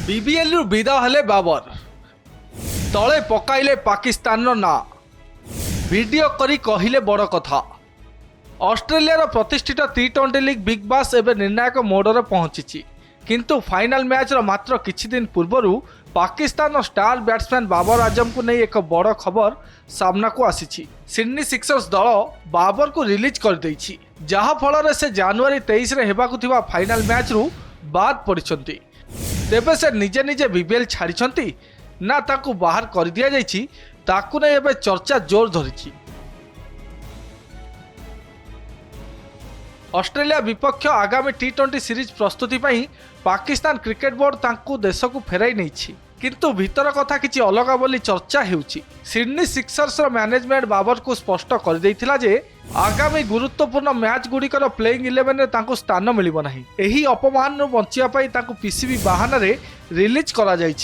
BBL रु विदा हेले बाबर तले पकाइले पाकिस्तान ना वीडियो करी कहिले बड़ कथा। ऑस्ट्रेलिया प्रतिष्ठित टी20 लीग बिग बास एवं निर्णायक मोडरे पहुंची किंतु फाइनल मैच मात्र किछि दिन पूर्वर पाकिस्तान स्टार बैट्समैन बाबर आजम को नहीं एक बड़ खबर सामना को आसी। सिडनी सिक्सर्स दल बाबर को रिलीज कर देइछि, जहा फल से जनवरी 23 रे हेबाकु थिबा फाइनल मैच रु बाद पड़िछंती। तेबे से निजे निजे बीबीएल छाड़ी ना ताकू बाहर कर दिया जाइछि, ताकू नहीं एबे चर्चा जोर धरिछि। ऑस्ट्रेलिया विपक्ष आगामी टी20 सीरीज प्रस्तुति पई पाकिस्तान क्रिकेट बोर्ड तांकू देश को फेराई नहीं, किंतु भीतर कथा किछि अलगा बोली चर्चा हेउछि। सिडनी सिक्सर्स मैनेजमेंट बाबर को स्पष्ट कर देइथिला जे आगामी गुरुत्वपूर्ण मैच गुड़िकर प्लेइंग 11 रे तांकू स्थान मिलिबो नाही। एही अपमान नु बंचिया पई तांकू पीसीबी बाहाना रे रिलीज करा जाइछि।